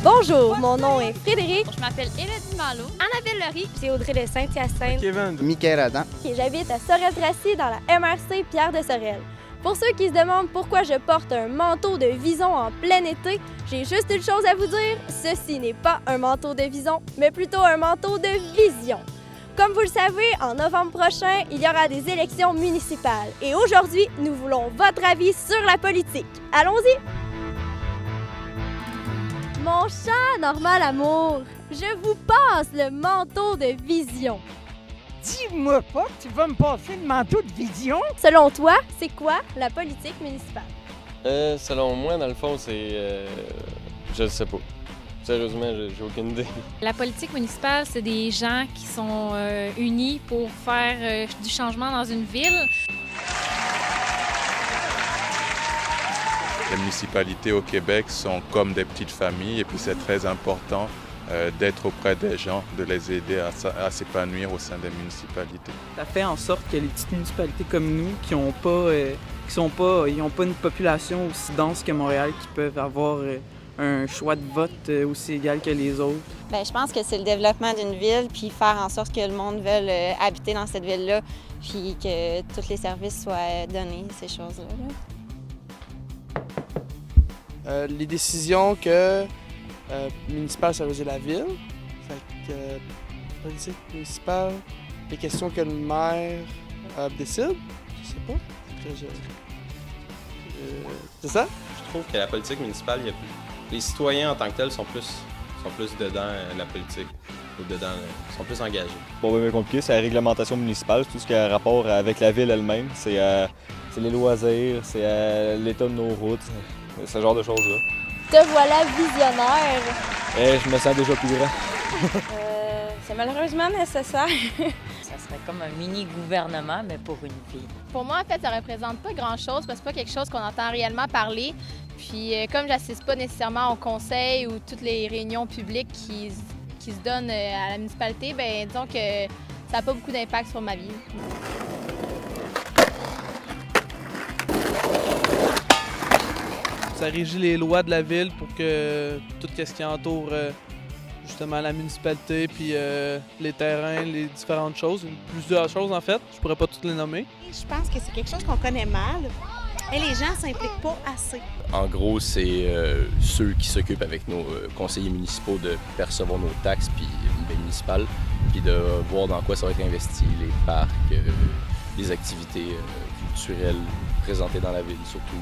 Bonjour, mon nom est Frédéric. Je m'appelle Élodie Malo. Annabelle Laurie. C'est Audrey de Saint-Hyacinthe. Kevin. Michael Adam. Et j'habite à Sorel-Tracy dans la MRC Pierre de Sorel. Pour ceux qui se demandent pourquoi je porte un manteau de vison en plein été, j'ai juste une chose à vous dire, ceci n'est pas un manteau de vison, mais plutôt un manteau de vision. Comme vous le savez, en novembre prochain, il y aura des élections municipales. Et aujourd'hui, nous voulons votre avis sur la politique. Allons-y! Mon chat normal amour, je vous passe le manteau de vision. Dis-moi pas que tu vas me passer le manteau de vision. Selon toi, c'est quoi la politique municipale? Selon moi, dans le fond, c'est... je le sais pas. Sérieusement, j'ai aucune idée. La politique municipale, c'est des gens qui sont unis pour faire du changement dans une ville. Les municipalités au Québec sont comme des petites familles et puis c'est très important d'être auprès des gens, de les aider à s'épanouir au sein des municipalités. Ça fait en sorte que les petites municipalités comme nous, qui n'ont pas une population aussi dense que Montréal, qui peuvent avoir un choix de vote aussi égal que les autres. Bien, je pense que c'est le développement d'une ville, puis faire en sorte que le monde veuille habiter dans cette ville-là, puis que tous les services soient donnés, ces choses-là. Les décisions que municipales, ça veut dire la ville. Fait que politique municipale, les questions que le maire décide, je sais pas. C'est ça? Je trouve que la politique municipale, les citoyens en tant que tels sont plus dedans la politique, sont plus engagés. Bon, bien compliqué, c'est la réglementation municipale, c'est tout ce qui a rapport avec la ville elle-même. C'est les loisirs, c'est l'état de nos routes, ce genre de choses-là. Te voilà visionnaire. Je me sens déjà plus grand. C'est malheureusement nécessaire. Ça serait comme un mini-gouvernement, mais pour une ville. Pour moi, en fait, ça représente pas grand-chose parce que c'est pas quelque chose qu'on entend réellement parler. Puis comme j'assiste pas nécessairement au conseil ou toutes les réunions publiques qui se donnent à la municipalité, bien disons que ça n'a pas beaucoup d'impact sur ma vie. Ça régit les lois de la ville pour que tout ce qui entoure justement la municipalité, puis les terrains, les différentes choses, plusieurs choses en fait, je pourrais pas toutes les nommer. Je pense que c'est quelque chose qu'on connaît mal et les gens s'impliquent pas assez. En gros, c'est ceux qui s'occupent avec nos conseillers municipaux de percevoir nos taxes puis municipales, puis de voir dans quoi ça va être investi, les parcs, les activités culturelles présentées dans la ville surtout.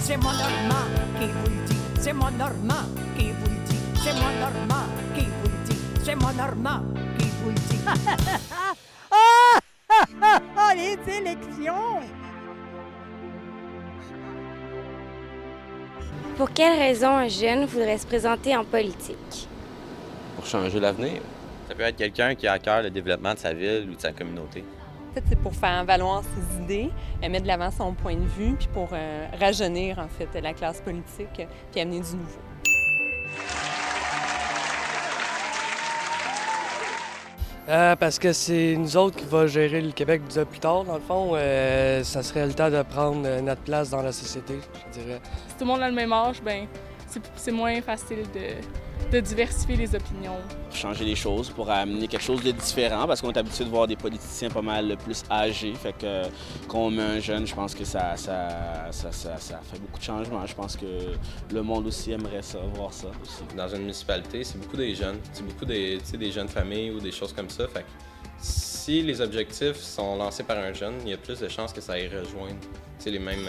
C'est mon Normand qui vous le dit. C'est mon Normand qui vous le dit. C'est mon Normand qui vous le dit. C'est mon Normand qui vous le dit. Les élections! Pour quelle raison un jeune voudrait se présenter en politique? Pour changer l'avenir. Ça peut être quelqu'un qui a à cœur le développement de sa ville ou de sa communauté. En fait, c'est pour faire valoir ses idées, mettre de l'avant son point de vue, puis pour rajeunir en fait la classe politique, puis amener du nouveau. Parce que c'est nous autres qui va gérer le Québec plus tard, dans le fond. Ça serait le temps de prendre notre place dans la société, je dirais. Si tout le monde a le même âge, ben c'est moins facile de diversifier les opinions. Pour changer les choses, pour amener quelque chose de différent, parce qu'on est habitué de voir des politiciens pas mal plus âgés. Fait que quand on met un jeune, je pense que ça fait beaucoup de changements. Je pense que le monde aussi aimerait ça, voir ça aussi. Dans une municipalité, c'est beaucoup des jeunes. C'est beaucoup des jeunes familles ou des choses comme ça. Fait que si les objectifs sont lancés par un jeune, il y a plus de chances que ça aille rejoindre les mêmes...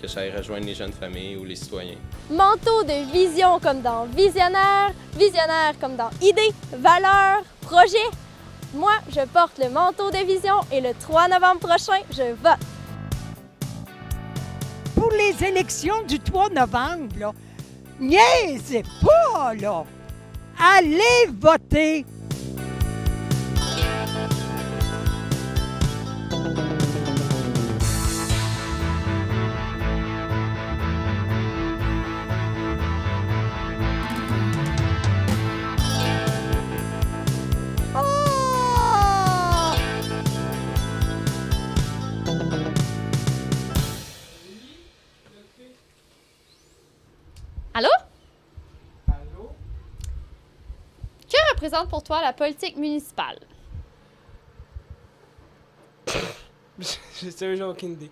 que ça aille rejoindre les jeunes familles ou les citoyens. Manteau de vision comme dans visionnaire, visionnaire comme dans idée, valeur, projet. Moi, je porte le manteau de vision et le 3 novembre prochain, je vote. Pour les élections du 3 novembre, là, niaisez pas, là! Allez voter! représente pour toi la politique municipale? J'ai aucune idée.